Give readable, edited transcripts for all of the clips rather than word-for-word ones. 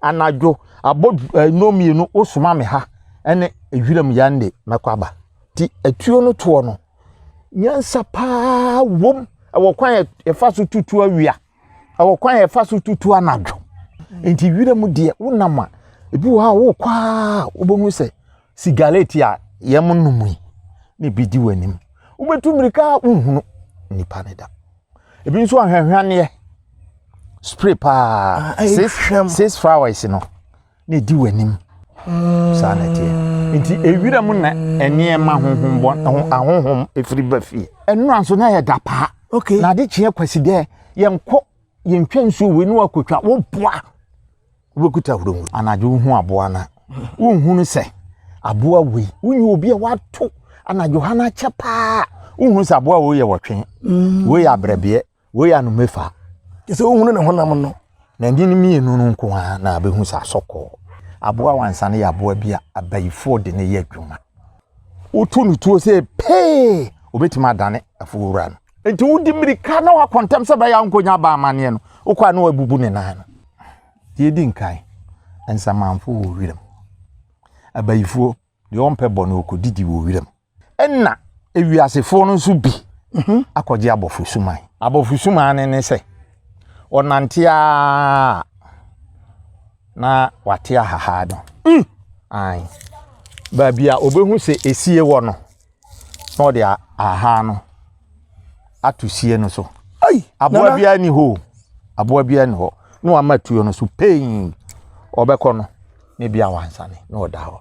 anadwo abo no mienu osoma me ha ene ehwiram yande mekwaba ti atuo no to no nyansa pa wom awokwan efa so tutu awia awokwan efa so tutu anadwo enti hwiram de wonama ebi wo ha wo kwa obohu se sigareti a yem numui ne bidi wanim ubetu mirika unhunu nipa ne da ebi nso ahwehwane spray pa 6 flowers no ne di wanim sanete nti ewiram na eniema honhom ahonhom efiri bafi enu anso na ye da pa okay na de kye kwaside yenko yentwa nso we no akotwa wo boa wekuta hurungu anaje hu aboa na unhunu se aboa we unyi obi a wato anaje hana chepa unhunu se aboa we ye wotwe we ya brebe we ya no mefa se unhunu ne honam no na ndini mienu no nko ha na abehu sa sokko aboa wansane ya aboa bia abayifo de ne ye adwuma otu no tuo se pe obetima dane afuwura no enti wudi mirika na wa kontem se ba ya nkonya ba amane no okwa na wabubu ne nan no yedi nkai ensamanfo wo wiram abayifo de ompe bone okodidi wo wiram enna ewiasefo no nso bi akogye abofu suman ne se onantia na watia hahado ai babia obehu se esie wo no no de aha no atusie no so ai aboa bia ni ho no amatuo no so pain obekọ no ne bia wansane no oda ho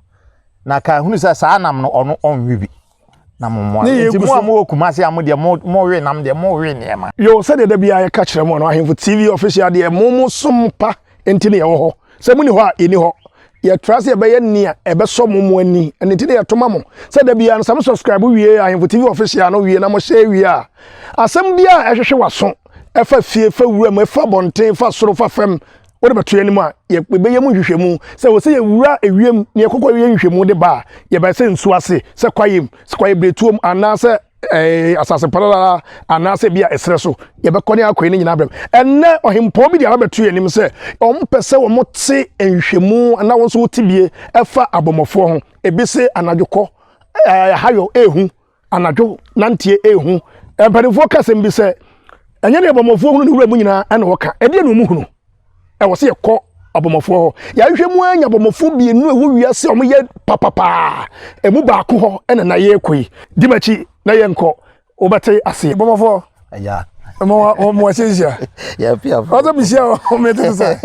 na ka hunu sa anam no ono onwibi na mommo nti mo amu okumase amu de mo we nam de mo we ne ma yo se de bia ye ka kire mo no Ahenfo TV official de mo sompa enti ne ye ho se mu ni ho a eni ho ye trust ye be ye nia e be so mo ani enti de ye toma mo se de bia no sam subscribe wie Ahenfo TV official no wie na mo share wie a asem bia ehwehwe waso efa fie fa wura mu efa bonten fa soro fa fam wode beto ani mu a ye be ye mu hwehwemu se wo se ye wura ewiem ne kokko ye hwehwemu de ba ye be se nsu ase se kwaye bretuom ana se asase parala ana se bia esre so ye be kone akoy ne nyina brem enne ohempo bi de aba beto ani mu se ompese wo mote enhwemu ana won so wotibie efa abomofo ho ebi se anadwokọ hayo ehu anadwo nantie ehu emperifo kasem bi se enye de bomofo hunu ne wura mu nyina ana woka e de no mu hunu e wo se ye kọ abomofo ho ya hwehwemu anya abomofo bi nu ewo wiase o ye papapa e mu ba ko ho ena na ye koi dimachi na ye nko obate ase abomofo aya mo sezia ya pia ozo bisia o mete sa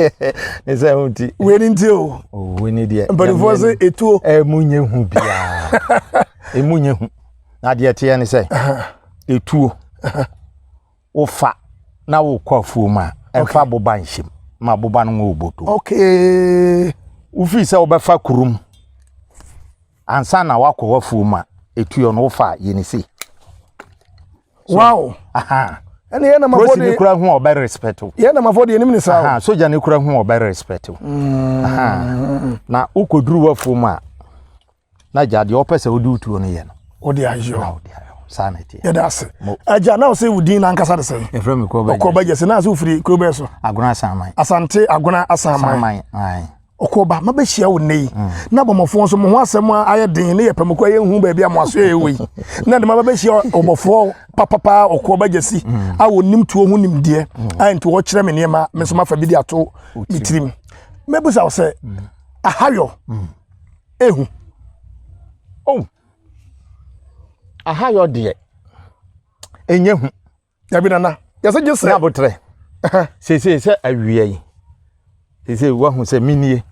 ne se hunti we ni nti o we ni de abomofo se etuo munye hu bia munye hu na de tie ne se etuo ofa na wo kwafu ma efa boba nhim ma boba no oboto okay ufi se obefa kurum ansa na wakọ wafu ma etuo no ofa yenisi wow aha ene ye na mafodi ni kura hu obe respect ye na mafodi enim ni sa aha soja ni kura hu obe respect aha na ukoduru wafu ma na jade opese odi utuo no ye no odi ajo sanity ya das aja na o se wudin na nkasa de se efrem ko ba jese na so firi ko be so agona asaman asante agona asaman ai okoba mabehia wo nei na bomofo so mo ho asem aye den ne yepamko aye hu ba bia mo aso ewe na de mabehia obofo papapa okoba jesi a wonim tuo hu nim de a nti wo kire me niema me so mafa bi di ato bitirim mebusa wo se ahayo ehu ahayo de enye hu ya bi nana ya se jese na botre se awie se wa hu se minie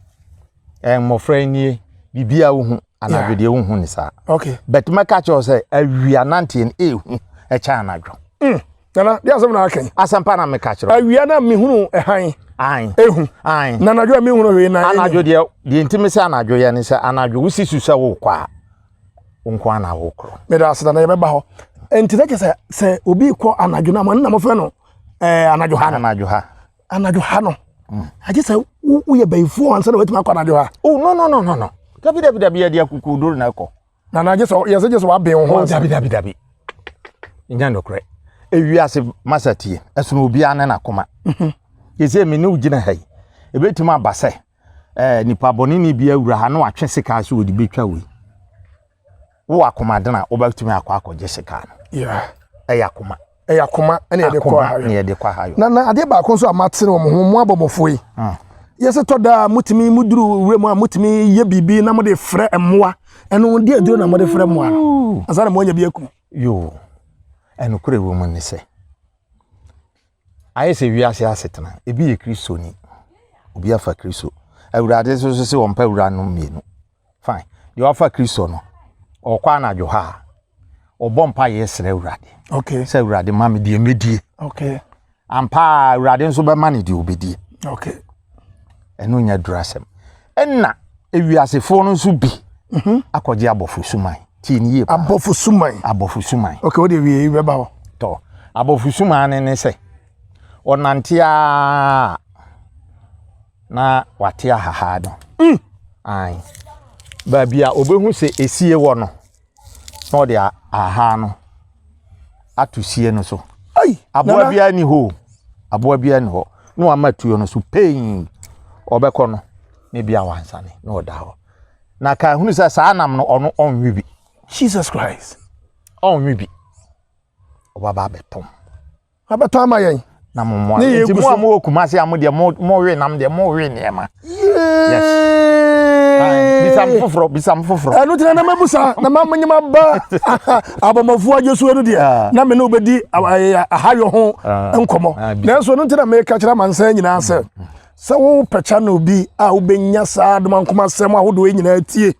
mofra nie bibia wo hu anadwede wo hu ni sa okay but maka cho se awia nante ehu e cha anadwo nana dia asem na akan asampa na meka cho awia na me hunu han ehu na anadwo me hunu we na anadwo de ntimi se anadwo ye ni se anadwo wo sisu se wo kwa nkwa na wo kro me da asada na ye beba ho enti na se obi kọ anadwo na mo na mo fe no anadwo ha no aje se wo ye bayfo ansa na wetima kwa anadwo ha oh no dabi ya dia kukudo na ko na aje se ye se wa ben ho dabi nya no kre ewiase masatie esono obi ane na koma yese me ne ugina hai ebetima abase nipa boni ni bia wura ha no atwe sika so odi betwa we wo akomadena wo batumi akọ sika no yakoma ene ye de kwa hayo ne ye de kwa hayo na ade ba ko so amatene wo mo abomofo yi yese to da mutimi muduru wure mu a mutimi ye bibi na mo de frɛ emmoa eno de aduro na mo de frɛ emmoa no asana mo nya bi akum yo eno kure wo mu ne se ayese wiase asetena ebi ye kristo ni obi afa kristo awurade so se won pa awura no mienu fine de afa kristo no okwa na adwo ha obompa yesere awurade okay se awurade ma me die medie okay ampa awurade nso be ma ne die obedie okay eno nya durasem enna ewiasefo no nso bi akọje abofusuman ti ni ye abofusuman okay o de wi be ba ho to abofusuman ne se onantia na watia haha do ai ba bia obehu se esie wo no no de aha no atusie no so ai aboa bia ni ho no amatuo no so pain obekọ no me bia wansane no da ho na ka hunu sa anam no ono onwibi Jesus Christ onwibi obaba betom abeto amayen na mo nti mo amu okumase amu de mo we nam de mo we niema yes bisam foforo anu tina na mabusa na mamanyima ba abomafu ajesu enu de na me no bedi ahayo ho enkomo nanso anu tina me ka kira mansa nyina se sa wo pecha no bi a wo benya sa doma nkoma sem ahodo nyina tie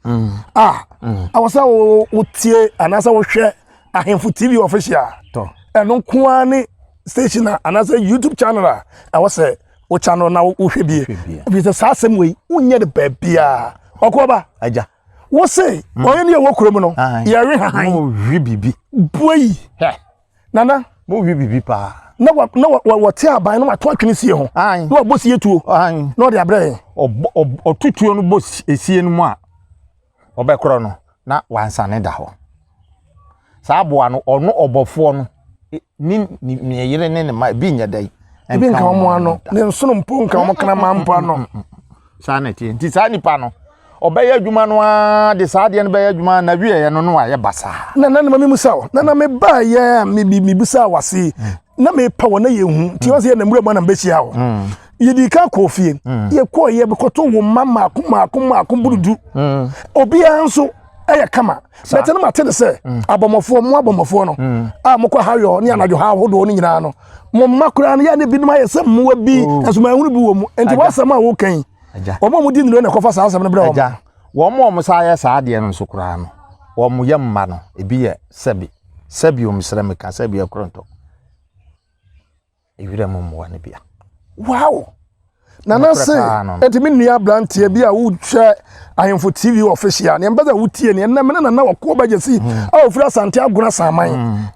awasa wo tie anasa wo hwe Ahenfo TV official to enu kwa ni station anasa YouTube channel awase wo channel na wo hwe bie bi se sa asem we unye de babia okoba aja wo say oye ne wo kurom no ye re hahan mo hwi bibi boyi nana mo hwi bibi pa na wa te aban no ato atwene sie ho na wa bosie tuo na de abre otutuo no bos esie no mu a obekoro no na wansane da ho sa aboa no ono obofo no ni yire ne ma bi nya dai bi nka mo ano ne nsono mpo nka mo kana ma mpo ano sa na ti nti sa nipa no obeye adwuma no a de sa de no beye adwuma na wie ye no aye basa na ma me musawo na me ba ye me bisa wase na me pa wona ye hu ti wase ye na mure mo na mbechia ho ye di ka kofie ye ko ye be koto wo mama akoma burudu obi anso eye kama bete na mate de se abomofo no a mokọ hayo ne anadwo ha hodo ni nyina no mo makura ne ya ne binuma ye se mo wa bi enso ma hunu bi wo mu enti wasama wo kan omo mu di nlo na kofa sa asam ne bra aja wo mo sa ya sa de no so kura no wo mo ye mma no ebi ye sebi o misra me ka sebi e kronto ewira mo mo ne bia wow nana se enti me nua brantie bia wo hwe Ahenfo TV official ne mbeza wutie ne na me na wako ba jesi a ofura sante aguna saman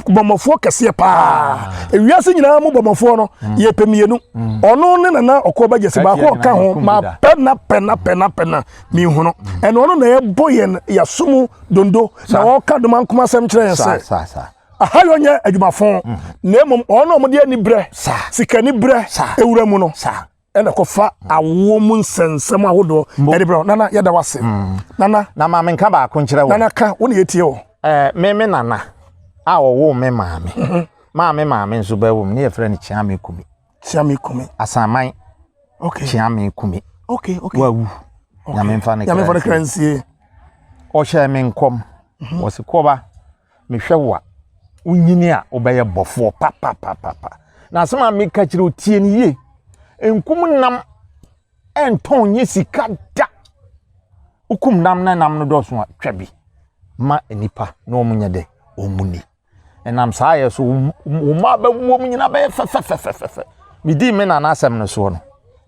bomofo kese pa ewiase nyina mu bomofo no ye pemienu ono ne na okọ ba jesi ba ko ka ho ma pena mi hu no eno ono na ye boye ya sumu dondo na wo ka doma nkoma sem kire yense sa ahayo nya adwumafo na emom ono mo de ani bre sikani bre ewura mu no ena kofa awo mu nsensem ahodo ede bro nana yeda wase nana na ma me nka ba ko nkire wo nana ka woni yetie wo me nana a wo me maame nso ba wo me ne yefra ni chiame kumi asaman okay chiame kumi okay wawu ya me mfa ne kransie o hye me nkom wo se koba me hwewa unyini a obeye bofo papa na asema me ka kire otie ni ye enkum nam enton ye sika da ukum nam na nam no doso a twabi ma enipa na omunya de omuni enam saa ye so ma ba wo munyina ba fe mi di me na na asem no so no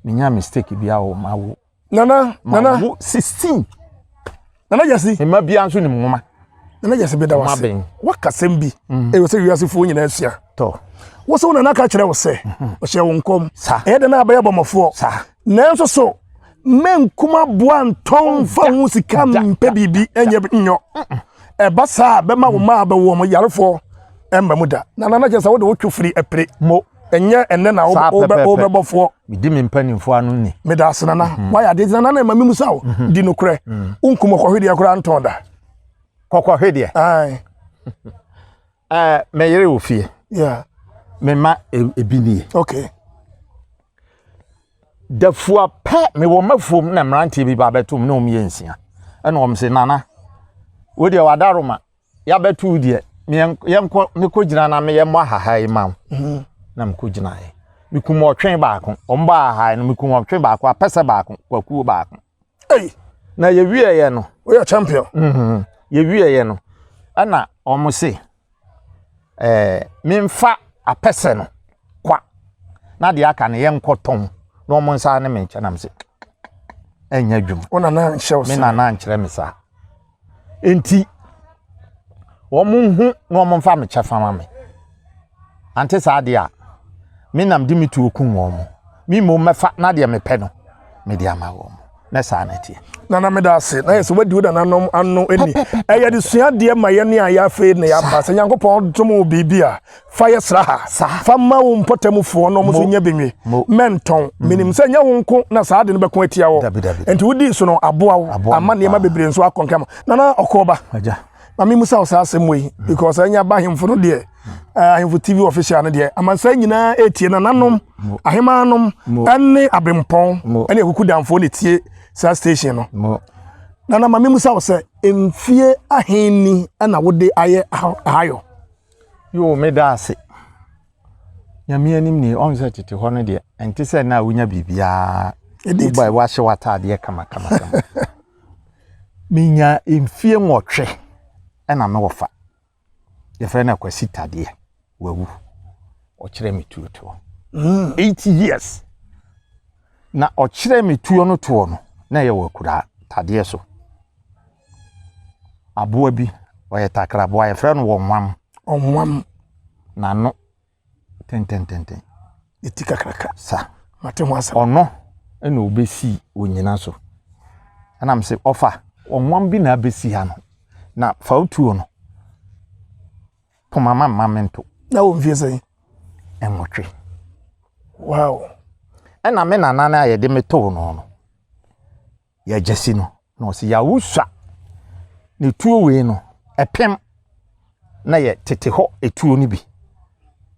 minya mistake bia o ma wo nana 16 nana jasi e ma bia nso ni nwoma nana jasi be da wase wakasem bi e wo se wiase fo nyina asia to wo se wona ka kire wo se o hye wo nkom e de na abaya bomofo nanso so menkuma boa nton fa hu sika mpe bibi enye nyo e basa be ma wo ma ba wo mo yarefo emba muda nana jasa wo de wo twofiri epre mo enye enne na obebofo medi me mpanimfo anu ni me da asena na why ade na na ma mimu sawo di no kre unkum kohwede akora ntonda kokohwede ai me yere ofie yeah me ma ebini okay dafua pe me wo mafom na mrantie bi ba betum na omiensia ena om se nana wo de wadaroma ya betu de yenko me ko gina na me yemmo ahahai mam na me ko gina ye me kumo otwen baako omba ahai no me kumo otwen baako apese baako kwakuo baako ei na ye wie ye no we are champion ye wie ye no ana omo se memfa apese no kwa na de aka ne yenkoton no omo nsa ne me nche na me se enya dwum ona na nhyɛ me na na nkyerɛ me sa enti womunhu no omfa me chefa ma me ante sa de a me nam de mitu okun wo mo mi mo mefa na de me pɛ no me de ama wo mo na sa na tie na me da ase na yeso wadi woda nanom anno eni eya de sua de ma ye ne aya fe ne ya ba se nyankopɔn domo bibia fa ye sra ha fa ma wo mpotamfo no mo so nya benwe menton minim se nya wo nko na sa de no bɛko atia wo enti wodi so no aboa wo ama ne ma bebre nso akonkam na okoba aja mami musa o sa asem because anya ba hemfo no de Ahenfo TV official no de amansa nyina etie na nanom ahemanom ene abempon ene ekuku damfo ne tie sa station no na mami musa o se emfie ahenni na wode aye ayo yo me da ase nyame anim ni onse tete ho no de enti se na wonya bibia boy wa hye wata de kama minya emfie nwotwe na me wofa ye fere na kwasi tade wawu o kire me tuo 80 years na o kire me tuo no to no na ye wakura tade so aboa bi o ye takra boa ye fere no wonwam na no ten etika kraka sa mate ho asa ono na obesi onyina so ana mse ofa onwam bi na abesi ha no na fa utuo no pomama mamento na wo mfie sai enwotwe wow ena me nana na ye de meto no ya jesi no na osi ya wuswa ne tuo we no epem na ye tete ho etuo ni bi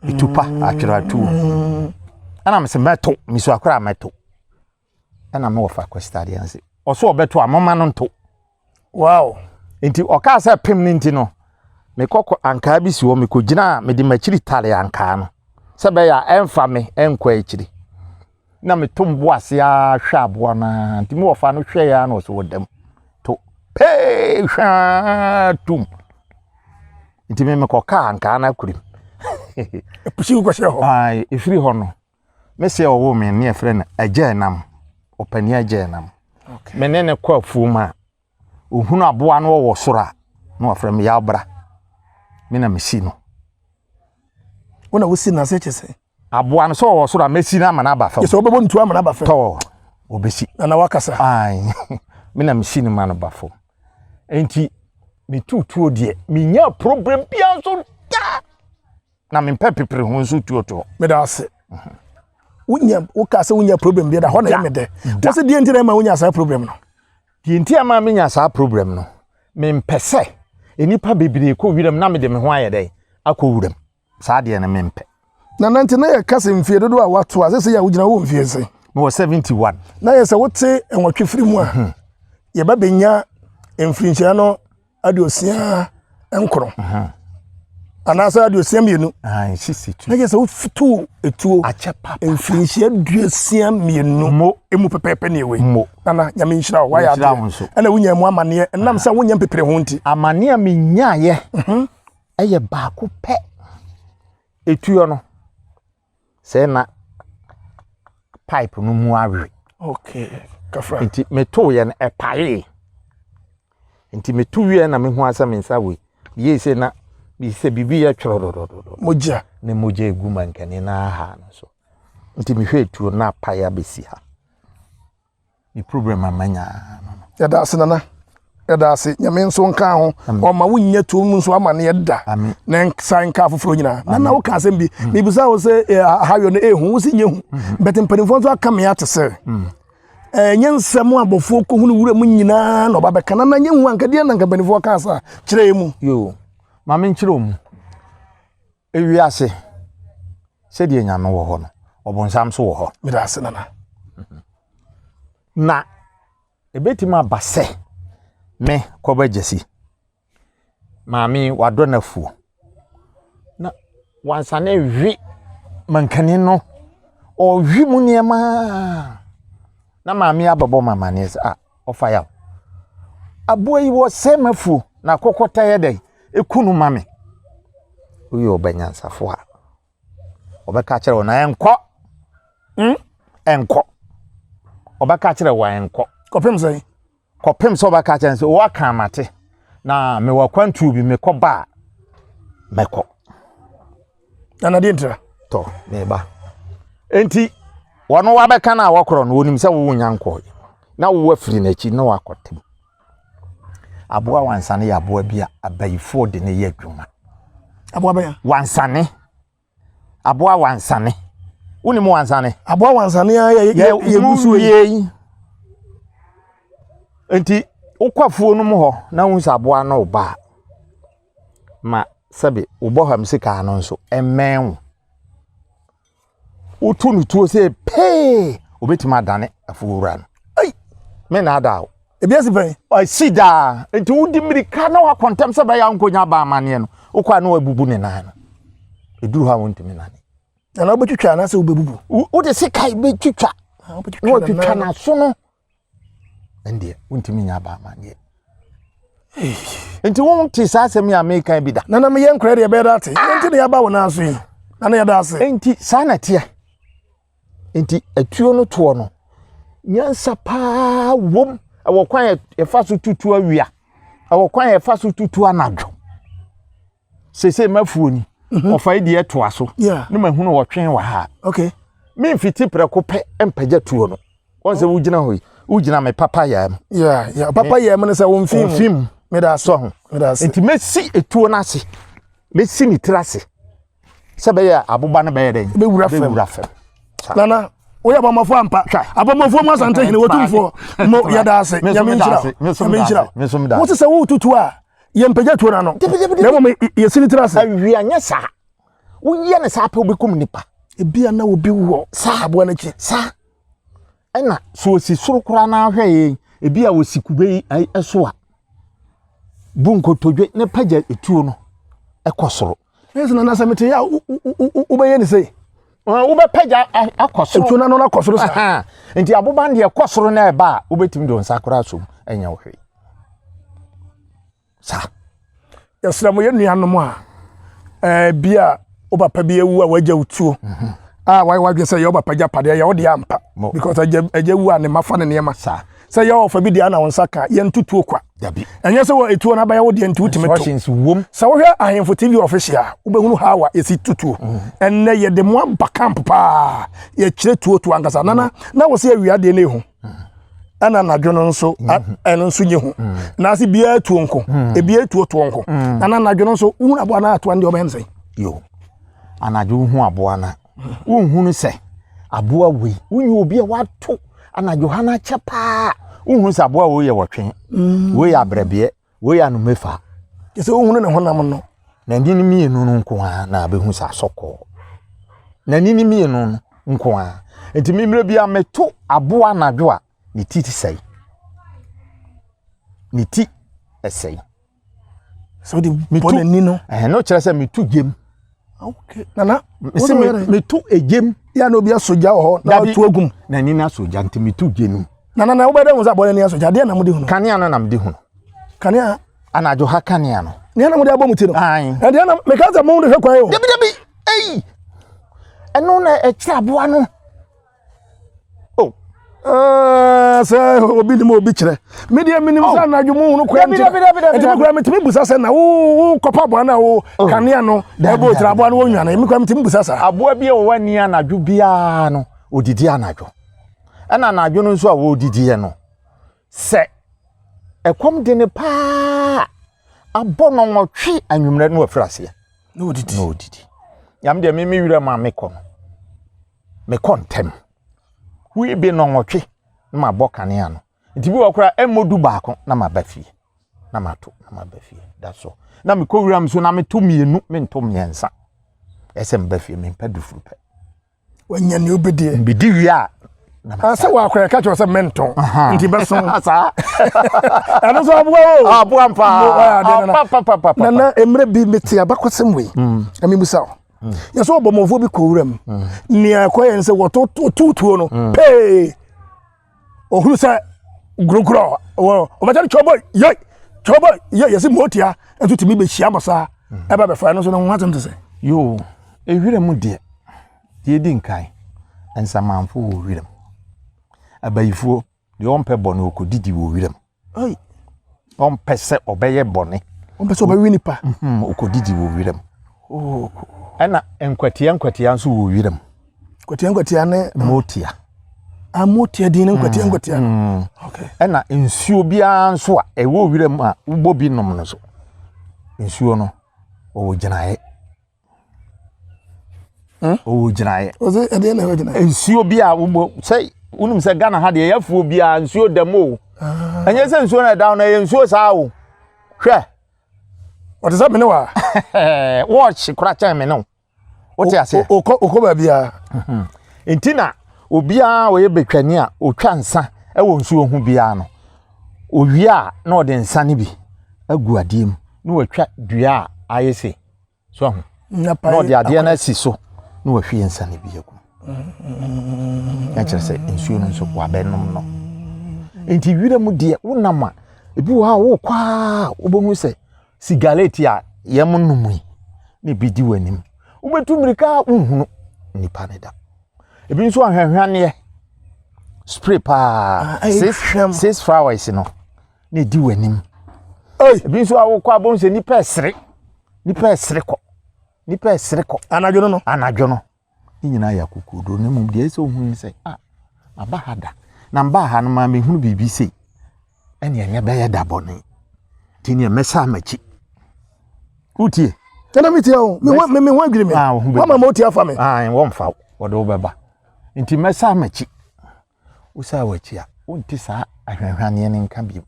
etupa atwera tuo ana me se meto miso akora meto ana me wo fa kwestade anse oso obeto amoma no nto wow enti oka se pem ni nti no me kokko anka bi si wo me kogina me de machiri tale anka no se be ya emfa me enkwa echiri na me tombo ase a hwa abo na nti me wo fa no hwe ya na so wodam to pe hwa tum nti me kokka anka na kurim epushi ko hye ho ai efiri ho no me se owo me ne efre na agenam opani agenam okay me ne kwa fuuma ohunu aboa no wo soro na wafra me ya bra me na mesi no wona wosi na se chese aboa no so wo soro mesi na amana ba fa yeso obebo ntu amana ba fa to obesi na wakasa ai me na mesi no ma no ba fo enti me tutuo de me nya problem bia so da na me pepepre ho so tuoto me da ase unya ukase unya problem bia da ho na ye me de wo se die ntire ma unya sa problem no die ntire ma me nya sa problem no me mpese enipa bebire ko wiram na me de me ho ayedai akọ wuram saa de na me mpe na nante na ye kase mfie dodo a wato a se ya wugina wo mfie se me wo 71 na ye se wote enwatwe firi mu a ye ba benya emfirinchia no adosia enkoro anasa adosia mienu ai sisi na ye se wo fitu etuo achepa emfirinchia adosia mienu mo emu pepepe ne we mo nana nyame nhyira wa ya de ana wunya mu amane enam sa wunya pepere ho nti amane a menya ye eye baako pe etuo no se na pipe no mu awe okay kafra nti meto ye na epaye nti metu wie na me ho asa me nsa we ye se na bi se bibi ya tworodododo moja ne moja eguma nkane na ha no so nti me hwe etuo na paye abesi ha ni problem amanya no ya da asenana Edasi nyame nso nka ho o ma wonnya to mu nso ama ne yeda na nsan ka foforo nyina na wo ka asem bi me bisa wo se hayo no ehu wo se nyehu bet mpanimfo nso aka me atese nyensem abofo ko hunu wura mu nyina na obabeka na nyehu anka de na nka mpanimfo ka asa kire mu yo ma me nkire mu ewi ase se de nyame wo ho no obonsam so wo ho me da ase na ebetima base me koba jesi maami wado na fu na wansane hwi mankani no o hwi mu niema na maami ababo mamane ofa ya abo yi wo semafu na kokota ye dai ekunu mame uyo obanyansafo a obeka kire wona enko obeka kire wa enko kopem sai kopem so baka chan so waka mate na me wakwantu bi me koba meko ana dintra to me ba enti wono wabeka na wakoro no onim se wo nyanko na wo afiri na chi na wakotem aboa wansane ya aboa bia abayifo de ne ye adwuma aboa ba ya aboa wansane unim wansane aboa wansane ye gusu ye enti ukwafuo no mu ho na hunsa aboa no ba ma sabe uboham sika no nso emen utu nutuo se pe obetima dane afuura no ai me na ada ebiasi pen ai sida enti udi mirika na wa kontem se ba ya nkonya ba amane no ukwa na wabubu ne nan no eduru ha wontimi nane na obetwitwa na se obebubu udi sika ibetwitwa obetwitwa na so no ndie wontimi nya ba amane enti won ti sasem ya American bi da na me yen krede be da te enti ne ya ba wona aso yi na ne ya da ase enti sana tia enti atuo no to no nyansa pa wom awokwan e fa so tutu awia awokwan e fa so tutu anadwo sese mafuo ni ofa ide to aso ne mahunu wotwen wa ha okay me mfiti preko pe empaja tuo no won se wugina hoyi wugina me papa ya yeah papa ya me ne se won film me da so ho me da enti mesi etuo na ase mesi ni trase sebe ya aboba na be yeden be wura fem nana oya bamafo ampa abamafo ma sante hene wotumfo mo ya da ase nyame nchira wo se wo tutu a ye mpaja tuo na no na mo ye sini trase awia nya sa wo ye ne sa pe obekum nipa ebia na obi wo sa abo na chi sa ena so si soro kura na ahwe ye ebia wo sikube eso a bunkotodwe ne paja etuo no ekosoro ezina na samete ya ubeye ni sei ube paja akosoro etuo na no na kosoro sa enti aboba de ekosoro na eba ubetim do nsakora so enya wo hwe sa yasramo ye nuanom a bia obapa bia wu a waja utuo why say your papa japade ya odi ampa because aje wu a ne mafa ne nema sa say your ofa bi dia na wonsaka ye ntutuo kwa dabi enye se wo etuo na ba ya odi ntutumeto sa wo hwe Ahenfo TV official ubehunu hawa esi tutuo enne ye de mo aba camp pa ye kire tuo to angasa nana na wo se awia de ne hu ana na dwono nso eno nso nye hu na se bia tuo nko e bia tuo to nko ana na dwono nso hu abo na ato ande oben sei yo anadwo hu abo na unhunu se aboa we unyi obi a wato ana Johana chepa unhunu se aboa we ye wotwen we ya brabie we ya no mefa yese unhunu ne honam no na ndi ni mienu no nko ha na abehu sa soko na ni mienu nko ha enti mimre bia meto aboa anadwo a ni titi sei ni ti esei so di bone ni no no kire se metu gem okay nana me tu egem ya no bia soja ho na tu agum na ni na soja ntimi tu genu nana obeda wo za bole ni soja de na mudi hu kania no na mudi hu kania anajo ha kania no ni na mudi abomuti no e de na me kaza mo de hwe kwan yo debi ei eno na e kira boa no sa obi ni mo obi kire media minim sa na adwumu hu no kwa nti enti me kwa metimi busa se na wo kopa boa na wo kania no da bo tira boa no wo nwana me kwa metimi busa sa aboa bia wo wani anadwo bia no odidi anadwo ana anadwo no nso a wo odidi ye no se ekom de ne pa abono nwotwe anwumre no afrase no didi yam de me wira ma mekọ ntem wi bi no nwotwe ma bokane ano nti bi wakora emodu baako na ma bafie na mato na ma bafie that's all na me ko wira so na me to mienu me nto miensa ese mbafie me mpa dufuru pe wanya ne obedie mbidi wi a asa wakora ka cho se menton nti beso asa ano so abuwa abuwa mpa na emre bi meti abakosem we amibusa yeso obomofo bi ko wuram ni akoyen se woto tutuo no pe ohuru se grogro o ba chobo ye yesi motia entu timi be hia masa e ba be fa no so no watem te se yo ehwire mu de di nkai ensamanfo wo hwirem abayifuo de ompe bone okodidi wo hwirem ai ompese obeye bone ompese obewi nipa okodidi wo hwirem ana enkwatia nso wo hwirem kwatia ne motia amotia din nkwatia okay ana nsuo bia nso a ewo hwirem a ubo bi nom no so nsuo no owo ginae owo ginae oze ade na ho ginae nsuo bia ubo sei unum se Ghana ha de yafuo bia nsuo demo anye se nsuo na down na ye nsuo saa o hwe ote sa me ne wa watch kura cha me no wote ase okọ ba bia entina obia wo ye betwani a otwa nsa e wo nsuo hu bia no owia na ode nsa ne bi agu adiem na watwa dua ayese so hu na ode ade na si so na wahwe nsa ne bi agu ya kire se nsuo no so kwa benom no enti wira mu de wonama ebi wo kwa obomu se sigaleti a yemunumui ne bidi wanim ubetu mirika unhunu nipa ne da ebi nso ahwehwane spray pa 6 flowers no ne di wanim ebi nso awokọ abonse nipa esre ko anadwo no nyina ya kokodo ne mum de ese ohun se abahada na mbaha no ma mehunu bibi sei ene enye be ya dabone tini mesa machi utie tena mitia o me ho agiri me mama mo tia fa me won fa wodo beba nti mesa machi usa wachi a wonti sa ahwehwane ne nka bi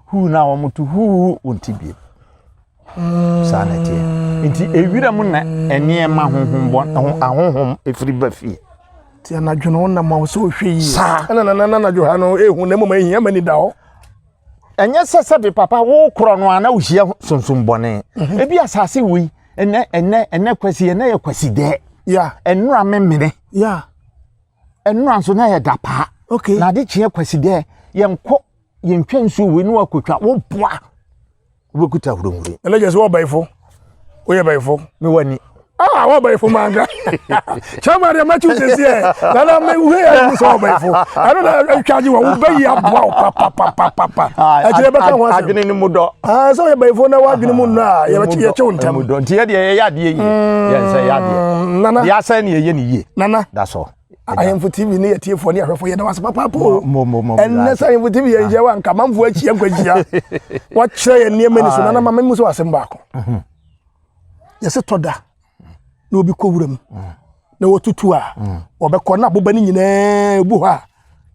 hu na wo mutu hu wonti bi sa na tie nti ewira mu na ene ma honhom bon ahonhom efiri bafie ti anadwo na ma wo so hwe yi na anadwo ha no ehu na mama ehia mani da ho enye sese be papa wo kro no ana uhia sonsom bone ebi asase wi ene kwasi ene ye kwasi de ya enura memene ya enura so na ye dapa okay na de chie kwasi de ye nko ye ntwa nsu wi no akotwa wo boa wo kuta hurumuri ele je so obaifo wo ye baifo me wani wo baifo manga chama de machu sesi na me we ya so obaifo anu na twaji wo bayi aboa papa ajire beka ho adwene ni mudo so ye baifo na wadwene mu na ye che wontam mudo nti ye de ye yade yi ye se yade nana ya sa ne ye ni ye nana that's all Ahenfo TV ne yetiefo ne ahwefo ye na wase papa po enne sa Ahenfo TV ye je wa nka manfo achia nkwagia wa kire ye niema ni so na mama mu so asem baako yese toda na obi ko wuram na wotutu a obekọ na aboba ni nyina ebu ha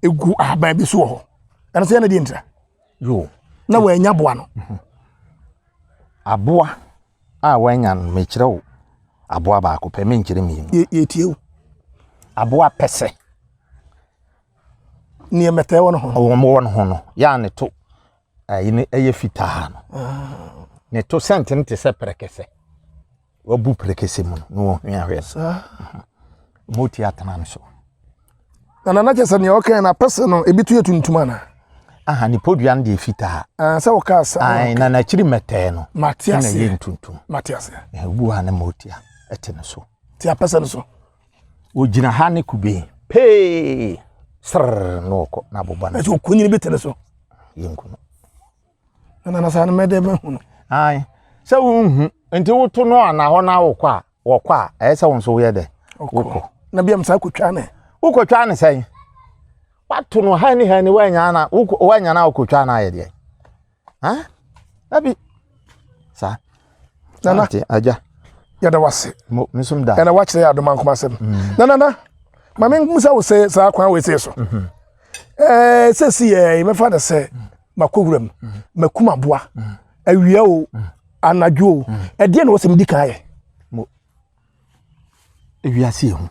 egu aba bi so ho ana se na di ntra yo na wa nya boa no aboa a wanya me kire wo aboa baako pe me nkire mi ye tie wo aboa pese ni emete wo no ho no ya ne to ayi eye fitaa no ne to sente nte se prekese wabu prekese mu no hwe ahwe sa moti atana no so na chese ne okay na pese no ebitu yetuntuma na aha ni podua de fitaa sa wo ka sa ai na chiri mete no Matias na ye ntuntum Matias bu ha na motia ete no so ti apese no so ogina ha ne kube pe sr no ko na boba na so kunyini bitere so yenkuno na sa na mede be hu no ai se wo nti wo to no ana ho na wo kwa se won so wo ye de wo na bia msa kotwa ne wo kotwa ne sai wato no ha ni wanya na wanya na wo kotwa na ye de Ha? Abi. Sa. Nana. Aja. Ya da wase. Mo mesum da. Na watch ya do man kuma sem. Nana. Mama musa wo say sa kwan we say so. Say see me fa da say makowuram. Makuma boa. Awia o. Anadwo o. E de na wo sem di kan ye. Mo. Ewiase hu.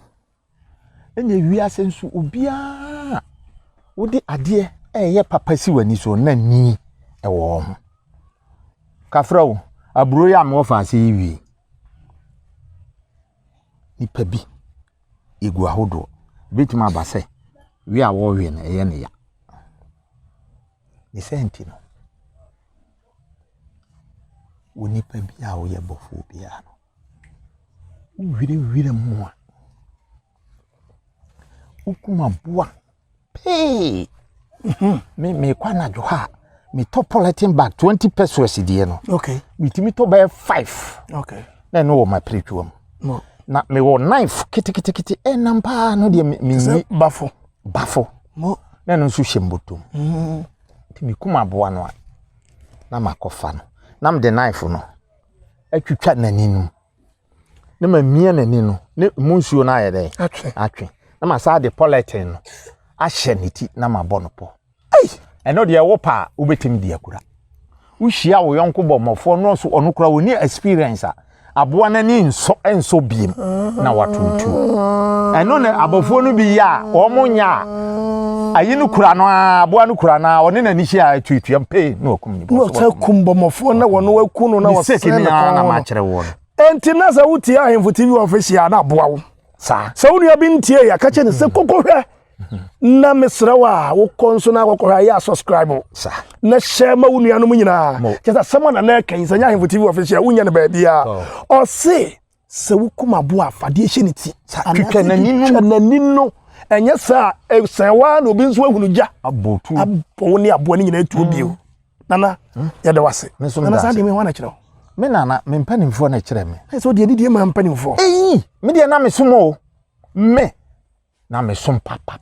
Enye wiase nso obia. Wodi ade ye papa si wani so na ni e wo ho. Kafra wo aburo ya me wo fa ase wi. Nipa bi egu ahodo betima abase wi a wo hwe na eye ne ya ni senti no wo nipa bi a wo ye bofo bi a no wire mu a ukuma boa pe me kwa na jo ha me top polythene bag 20 pesos die no Okay. me timi to buy 5 Okay. na no wo my pretuam No. Na me wo knife kiti nampa no de me bafo mo na no so hyembotom ti me kuma boa no a na makofa no na me de knife no atwitwa naninu na ma mia naninu ne munsuo na ayede atwe na ma sa de polythene no ahye niti na ma bɔ no po eno de wo pa ubetimi de akura wo hia wo yonko bɔ mɔfo no so ɔno kura woni experience a aboa na ni enso biem na watuntu eno ne abofo no bi ya omo nya ayi no kura no aboa no kura na one na ni hia atutua mpe na okum ni no ta kumbomofo na wono waku no na wasese ni na ma kire wo enti na za wuti Ahenfo TV official na aboa wo sa unu ya bi ntie ya kache ne se kokohwe na mesrawa wo konso na kokohwe ya subscribe sa na share ma unu anu nyina kesa sama na na kan sanya Ahenfo TV official unya ne ba bia o se wukuma boa afade hyeniti twitwa naninu enye sa esanwa na obi nso ahunu ja abotu abo ne abo ne nyina etu bio nana ya da wase nana sa de me wana kire me nana me mpanimfo na kire me so de die ma mpanimfo me de na me somo me na me som papa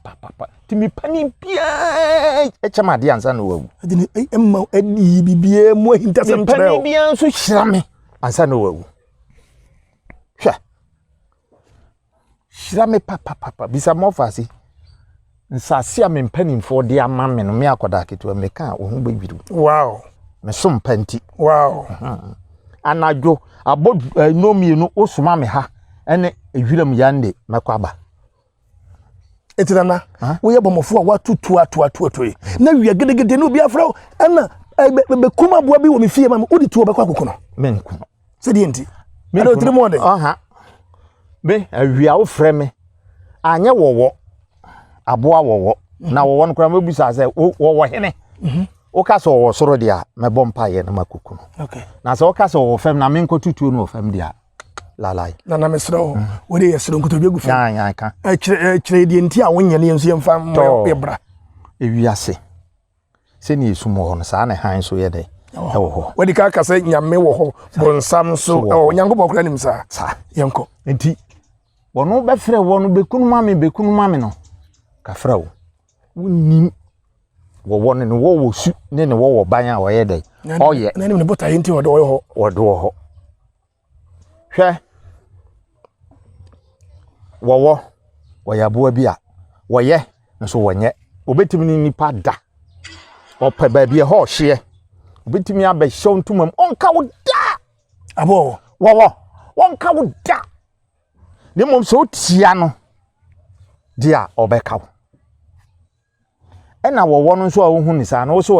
ti me panim bia e chama de ansa na wawu de emma edi bibie mo hinta sem tere panim bia nso hyira me ansa na wawu hwa hyira me papa bisa mo fasi nsase a me mpanimfo de ama me no me akoda keto me ka wo hu gbebiru wow me som panti wow anadwo abod no mienu osuma me ha ene ehwiram yande mekwaba etirana wo ye bomofo a watutu na wi gedegede no bi afra ana be kuma boa bi wo me fie ma wo di tuo be kwa kokono men kuno se di enti me no tiri mo de aha be awia wo frɛ me anye wowo aboa wowo na wowo no kra mabusa sɛ wowo hene o ka so wo soro dia me bompa ye na makukuno okay na so o ka so wo fam na me nkotutuo no fam dia lalai na mesro wo de yesro nkotobi agu fam ya ka kire di enti a wonye ne yenso yemfa mo ebra ewiase se ni esumo ho no sa na han so ye de ewo ho wadi ka kasa nyame wo ho bonsam so nyango bokura nim sa yenko enti wono be frɛ wono bekunu mame no ka frɛ wo wonim wo ne wo su ne wo ban a wo ye de oye na nim ne bota enti wo do ho hwɛ wo ya boa bi a wo ye nso wonye obetimi ni nipa da opa ba bi ho hye obetimi aba hyew ntumam onka wo da abo wo onka wo da ne mom so tia no dia obeka wo ena wo no nso a wo hu ni sa na wo so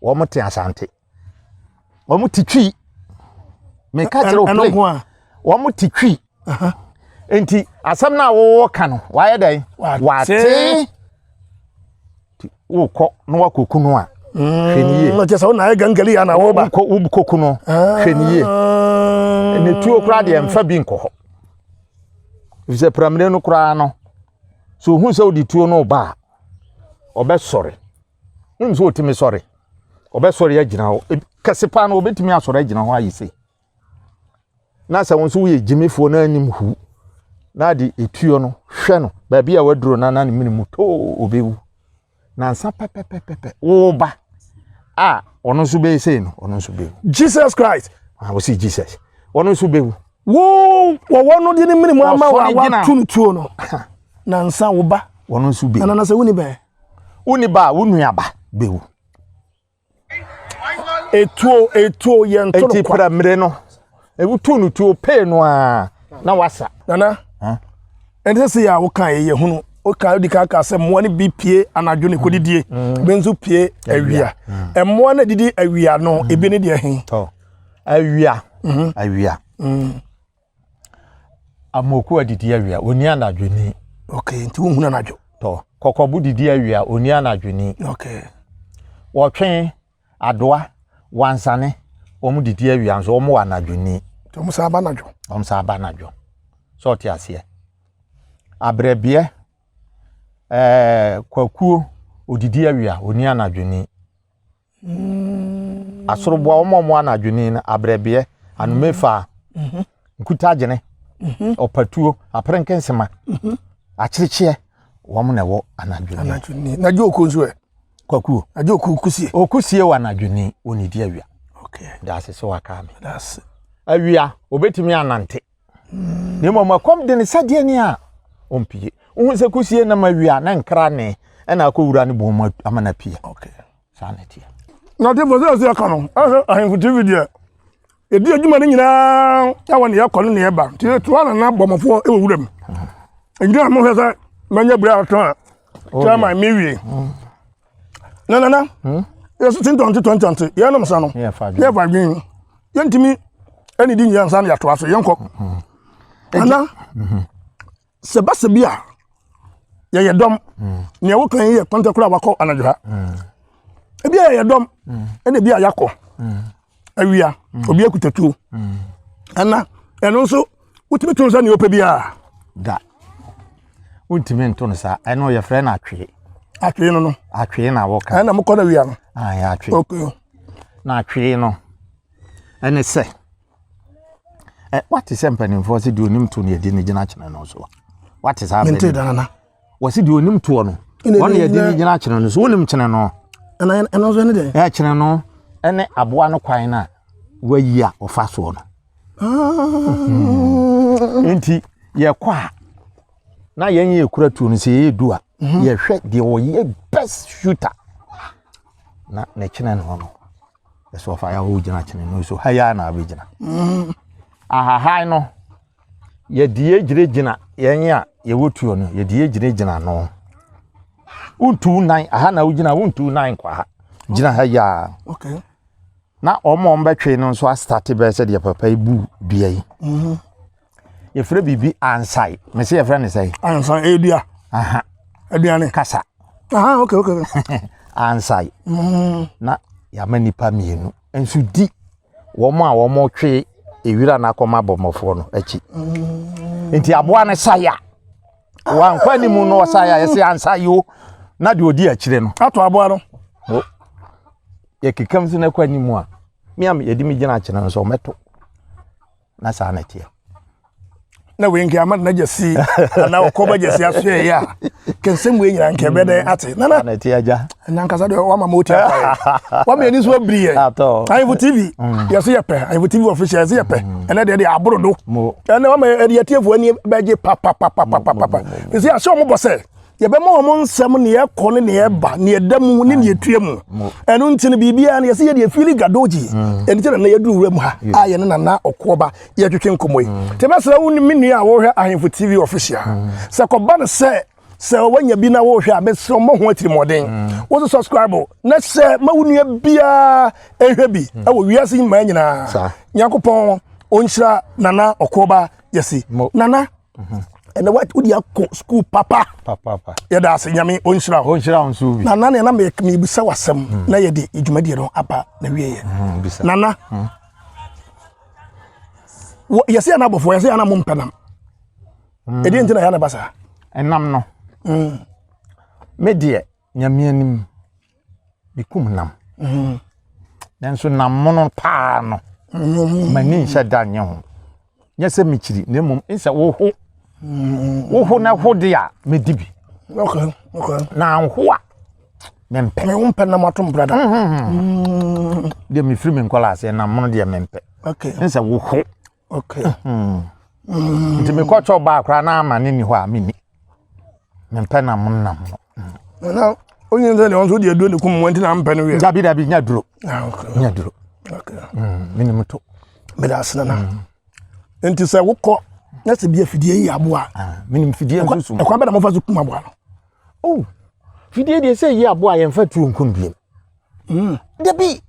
wo mo te asante wo mo titwi me ka kire o play wo mo titwi enti asam na wo ka no wa ye dai wate wo ko no wa kokunu a hweniye no tesa wo na gangali ya na wo ba ko kokunu hweniye ne tuo kra de emfa bi nko ho ifise pramne no kra no so hu se odi tuo no ba obe sore hu se otimi sore obe sore ya gina ho kasepa no obetimi asore agina ho ayise na sa won so ye gimefo na anim hu na di etuo no hwe no ba bia waduro na na ne minimu to obewu na nsa pepepepe wo ba ono so be say no ono so be Jesus Christ we see Jesus ono so be wo no de ni minimu ama wa tunutuo no na nsa wo ba ono so be na se woni ba wonu aba bewu etuo ye ntoro kwa pra mre no ewu tunutuo pe no a na wasa nana ente se ya wo kan ye hunu o kan di ka se mo ne bi pie anadwo ne kodidie benzu pie awia mo na didi awia no ebi ne de hen to awia amoku adidi awia oni anadwo ni okay nti wo hunu anadwo to kokobu didi awia oni anadwo ni okay wo twen adoa wansane omu didi awia nso omu anadwo ni to musa ba anadwo so ti ase abrebie kwakuo odidi awia oni anadwini asoroboa omo anadwini na abrebie anumefa nkutagene opatuo aprenkensema akirikye wom na wo anadwini na jo okonzo kwakuo na jo okusie wa anadwini onidi awia okay that's so wakame that's awia obetimi anante nemo makom de ne sade ni a ompie unse kusie na mawia na nkra ne na akowura ne bom amana pie okay sanity na de bozo se aka no Ahenfo TV de edi adwuma ne nyina ya wone ya kɔno ne eba ti to ana na bomofo e wuram ngira mo hesa manya bra to tama mewie na yeso tin 2020 ye no msa no ye fa dwen ye ntimi ani di nyansa na ya to aso ye nkɔ ana sebasebia ye dom ne wo kan ye kontakura wakɔ anadwo ha ebi ye dom ene bi ayakɔ awia obi akutatuo ana eno nso utimi tunza ne opa bia da utimi ntun sa eno ye frɛ na atwe no atwe na wo ka ana mokɔ na wia no ya atwe okay na atwe no ene sɛ what is happening for the onim to ne di ne gina kyene no so what is happening mente dana wasi di onim to no won ye di ne gina kyene no so onim kyene no ana eno so ne de ya kyene no ene aboa no kwan na wayi a ofa so no enti ye kwa na yen ye kura tu no se ye du a ye hwe de o ye best shooter na ne kyene no no so fa ya ho gina kyene no so haya na abegina ahahai no ye die gina yen a ye wotuo no ye die gina no untu nine aha na ugina untu nine kwa ha gina haya okay na omo mbetwe no so start be se de papa ibu dua yi ye frɛ bibi ansai me se ye frɛ ne sai ansai edua aha aduane kasa aha okay ansai na ya manipa mienu ensu di wo mo twe ewira na akoma bomofo no achi enti aboa ne saya wan kwani mu no saya yesi ansayo na de odi akire no ato aboa no ye kikam si na kwani mu a me am yedi mi gina akire no so meto na sa na tie na we ngia ma na jesi na okoba jesi aso ya kensem we nyira nke bede ate na tie aja na nkasa de wa mama oti afa wa me ni so briye Ahenfo TV yeso yepe Ahenfo TV official yeso yepe ene de abrodo ene wa me de tiefo ani beje papa esi aso mo bose ye be mo nsem ne ye kɔ ne ye ba ne ye damu ne ye tuemu eno ntine bibia ne yesi ye de fili gadoji eni tena na ye duru wura mu ha aye ne na okoba ye twetwe nkomoyi te mesra woni minu a wo hwe Ahenfo TV official se ko ba ne se wanya bi na wo hwe a mesra mo ho atiri moden wo subscribe na se mawunua bia ehwe bi e wo wiase ma nyina yakopon onhyira nana okoba yesi nana and what would you call school papa ya da se nyame onhyira onsu bi na na me bisa wasem na ye de edwumade no aba na wie ye nana yesi ana bofo yesi ana mompenam edi ntina ya na basa enam no me de nyame anim bikum nam nanso nam mono pa no mani hye da nye ho nyese michiri na mum nsa wo ho na ho de a medibi okay na ho a mempe me won pe na matom brother de me free me nkola ase na mono de mempe okay nse wo ho okay nti me ko cho ba akra na ama ne ni ho a meni mempe na mono na mono na onye nze le onso de adu ne kum wanti na mpe no we dabi nya duro okay nya duro okay meni muto me da asena na enti se wokọ na se bia fidie yi aboa meni fidie nso e kwa be na mo fa so kum aboa no oh fidie de se yi aboa ye mfa tuo nkum biem dabi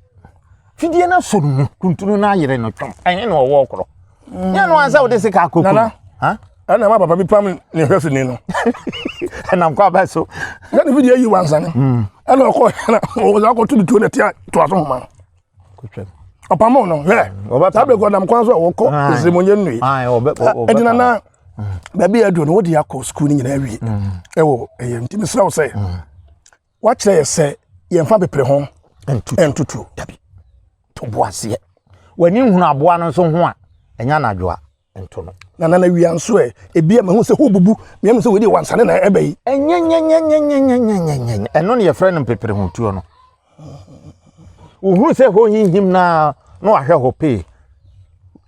fidie na so no kuntunu na yere no twam enye na owo okro ya no ansa wo de se ka koku ha ana ma papa bi pam ne hwesu ni no na nkwa ba so na ne fidie yi wansa ne ana ko na o za ko tudu na tia to aso homa kotwem opamo no he table ko nam kwa so wo ko esimonye nui edina na ba bi adu no wo di akọ school ni nyina awie ewo ntimi sra wo se wa kire se ye mfa bepre ho entutu dabi to boase wani hunu aboa no so ho a enya na adwoa ento no na wi anso ebia me hu se ho bubu me am se we di wansane na ebai enya eno ne ye frɛ no pepre ho tuo no uhuru se ho him na no ahwe ho pe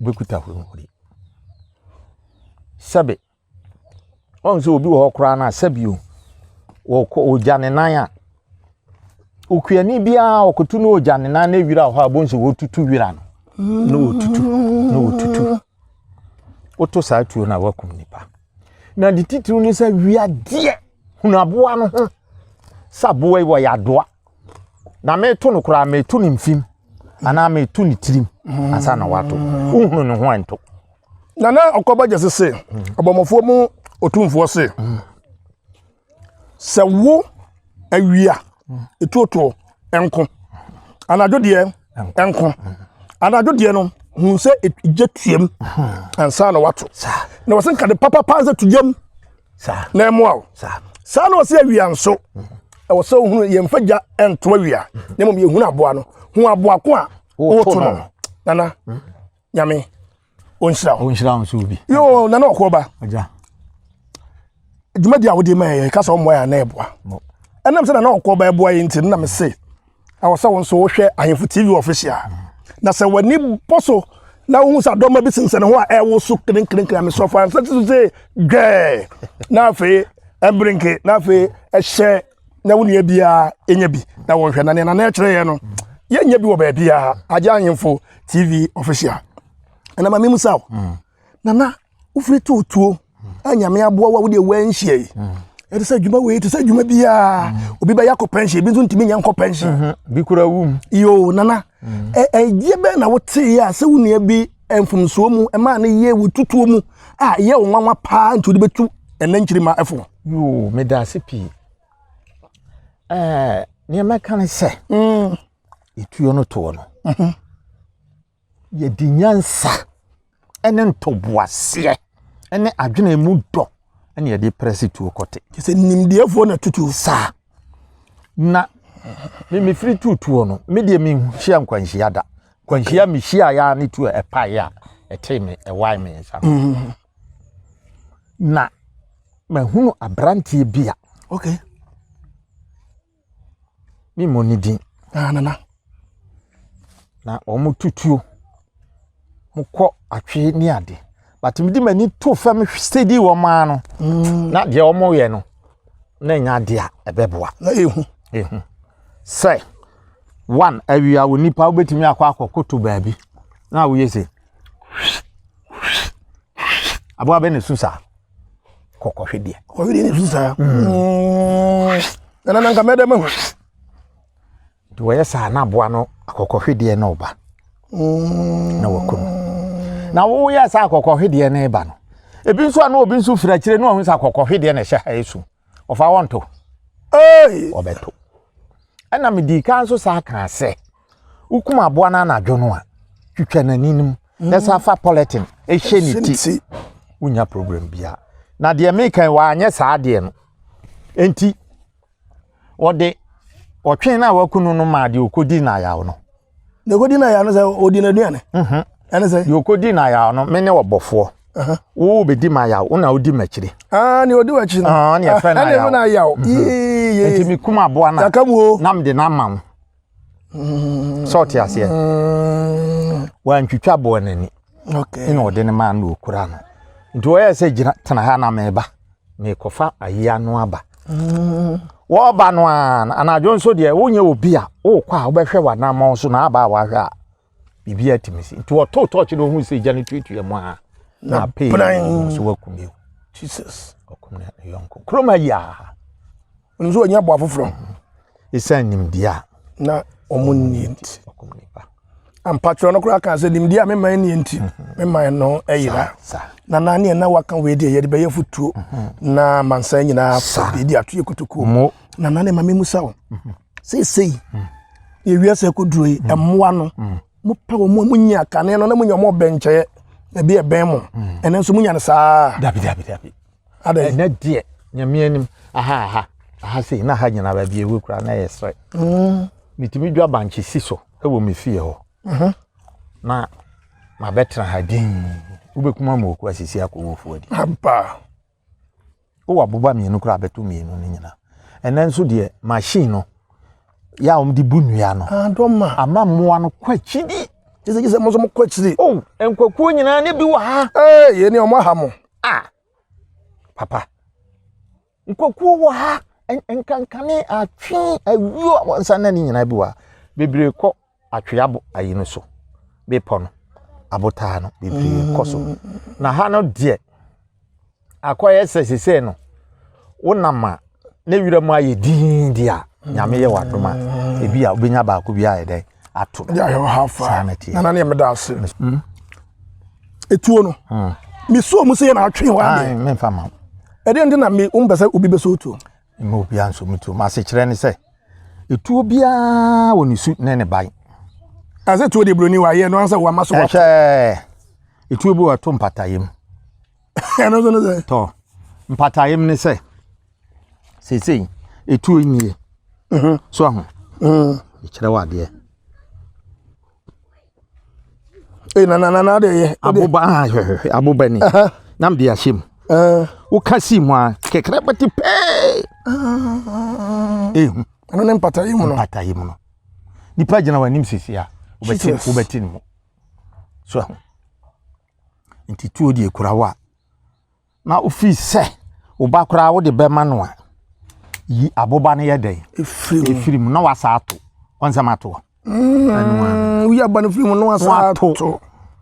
bekuta ho hori sabe on se obi wo kora na sabio wo ko ojane nan a okuani bia okotu no ojane nan na wira ho abonso wo tutu wira no no tutu oto sa tuo na wakum nipa na di titru ni sa wia de hunu aboa no ho saboa wo ya doa na me to no kora me to ni mfim ana me to ni tirim asa na wato uhunu no ho ento na okoba jese se obomofo mu otumfo se se wo awia etuoto enko anadwo de enko anadwo de no hu se ejetuem ansa na wato na wasen ka de papa panza tujam sa na emo sa na wase awia nso e wase hunu ye mfaja ento awia na mom ye hunu aboa no hu aboa ko a oto no nana nyame onshira nso bi yo nana okoba aja djuma dia wodi ma ye ka so mo ya na eboa enam se nana okoba eboa ye nti na me se awose won so wo hwe Ahenfo TV official na se wani poso na wo sa doma bi sinse ne ho a ewo so kren me so fa nse se gwe na fe ebrinke na fe ehye na woni bia enya bi na wo hwe na ne na kire ye no ye nya bi wo ba bia aja Ahenfo TV official na ma memu saw nana ufiri tuo anyame aboa wa wo de wanhie e se djuma we te se djuma bia obi ba yakọ pension bi nso ntimi nya nkọ pension bi kura wum yo nana die be na wo te ya se wo nua bi emfumso mu e ma na ye wo tutuo mu a ye wo nwanwa pa nti odi betu enankyiri ma efo yo me da se pi ne ma kan se etuo no to no ye di nyansa ene ntoboase ene adwene mu do ene ye de press tuo kote se nimdiefo na tutu sa na me free tutuo no me de me hia nkwanhia da kwanhia me hia ya ne tuo epa ya eteme ewai me nsa na mahunu abrantie bia okay mi monidin nana na omo tutuo mukọ atwe ni ade but me di mani to fam steady wo ma no na de omo ye no na nya de a ebeboa na ehu say one awia wo nipa obetimi akwa akokoto baabi na wo yese abo be ne susa kokohwede ne susa nana nka mede me do yesa na abo no akokohwede na oba na wakunu na wo ya sa akokohwede na eba no ebi nso ana obi nso fira kire no hu sa akokohwede na hye ha esu ofa wonto obeto ana me di kan so sa kan se ukuma abo na na dwo no a twitwa naninum na sa fa politin e hye ni ti unya problem bia na de me kan wa anye sa de no enti ode otwen na wakunu no ma de okodi na yawo no ne kodi na ya no se odi na duane ene se yokodi na ya no me ne wobofo wo be di ma ya wo na odi makire ne odi wachi no ne ya fa na ya na ya enti me kuma aboa na nam de na mam sort ase wan twitwa aboa nani okay ina ode ne ma na okura no nti wo yɛ gina tena ha na meba me kofa ayia no aba wo ba no anadwo nso de wonye obi a wo kwa wo behwe wa na ma so na aba wa hwa bibia atimisi nti wo to touch no hu se gya ne tutu mu a na pay so wakumi Jesus okumne yonko kroma ya nzo anya bo afoforo isan nimdia na omunnienti okumne ba am patro no kura kan se nimdia me man nienti me man no eyira na nane na waka we de ye de be futuo na mansan nyina fa de atoye kutuko na nane ma memu sawo sei ye wiase koduro yi emmoa no mo pa wo mo munya kane no na munya mo benche na bi e ben mo ene nso munya ne saa dabi ada na die nyame anim aha sei na ha nyina ba bi ewe kura na ye sre mitimi dwa banche siso e wo me fie ho na ma betra ha din ubekuma mo ku asisi akowo fuadi aba o wa boba mienu kura beto mienu ni nyina ene nso de machine no ya om di bunua no adoma ama moa no kwachidi jese mo so mo kwachidi enkwakuo nyina ne bi wa ha ye ni omo ha mo papa nkwakuo wa ha enkankane atwe awuo wonsa na ni nyina bi wa bebre ko atwe abo ayi no so bepo no abota no bebre ko so na ha no de akoye sesese no wonama na wira mu aye din dia nyame ye wadoma ebi a obenya ba ko bi aye dai ato ya yo hafa na ne me da ase etuo no mi so mu se na atwe wa de me fa ma ede ndi na me umbese obi beso otuo me obi anso mutuo ma se kire ne se etuo bia woni su ne ban ase tuo de broni wa ye no ansa wa maso wa etuo bi wa to mpatayem eno so no se to mpatayem ne se sei etuo nyie so ahu kire wa de na de ye aboba ni nam de ahyem wo kasi mu a kekere bati pe ano ne mpatayem no nipa gina wa nim sisi a wobeti ni mu so nti tuo de ekura wa na ofi se wo ba kura wo de be ma no a yi aboba ne ye den efiri mu na wasa ato onse mato we are ban film no wasa ato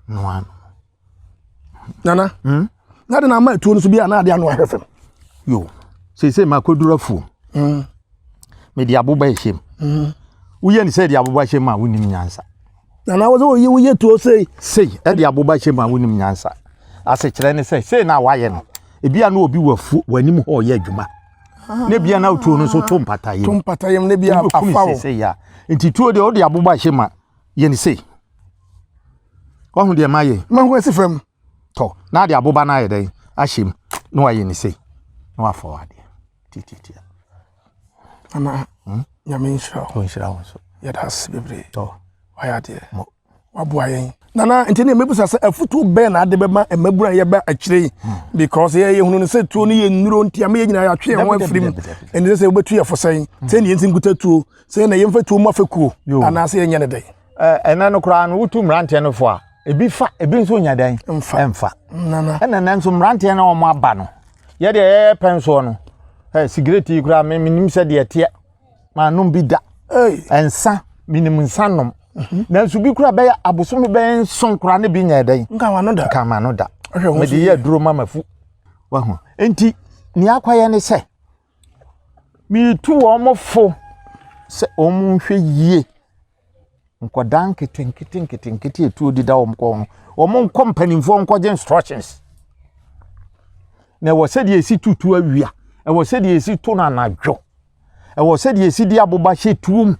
no nana na de na ma tuo no so bia na ade anu ahwefem yo se ma kodura fu me di aboba ehim uye ni se di aboba ehim a wonim nyansa nana wo ye tuo sei e di aboba ehim a wonim nyansa ase kire ne sei na waye no ebia na obi wafu wanim ho ye adwuma ne bia na tuo no so to mpatayem ne bia afawo sei ya nti tuo de o di aboba ehim a ye ni sei ko hu de maye mango esi fam to na de aboba na ye den ahyem no waye ni sei no afọwade titi ana nyame nshira wonso ya das bebre to waya de waboa yen nana ntene mebusa se afutu be na ade be ma emabura ye ba akire because ye hunu ne se tuo no ye nnuro ntia me ye nyina ya twe ho afirim ende se obetu ye fosan se ne yentin gutatuo se na ye mfa tuo mu afekuo ana se ye nyane dai ena no kra no wutu mrante no fo a ebi nso nya dan emfa nana ena nso mrante na o mo aba no ye de penso no cigarette kra me nim se de tie ma no bi da ensa minim nsanom na nso bi kra be abosom be nson kra ne bi nya dan nka ma no da me de ye duro mamafu wa ho enti ni akwaye ne se mi tu wo mofo se omu hwe yie nkodan ketinketi etu odida wo company mfo nkoje instructions na wo se de esi tutu awia e wo se de esi to na nadwo e wo se de esi di aboba hye tuum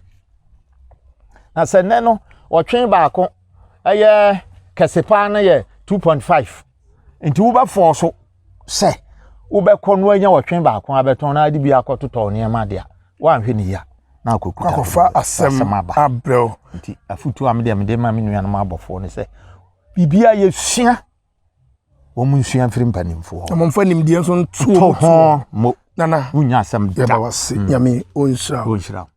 na se ne no wo twen baako eye kesepa na ye 2.5 nti wo ba fo so se wo be kono anya wo twen baako abeton na adi bi akototo ne ma de a wa hwe ni ya na akokuta akofa asem abrel nti afutu amede ma menua no abofo ne se bibia ye sua wo mun sua mfiri mpanimfo ho mo mfa nimdie so ntuo ho mo nana wonya asɛm da yɛba wase nyame ɔnhyira wonhyira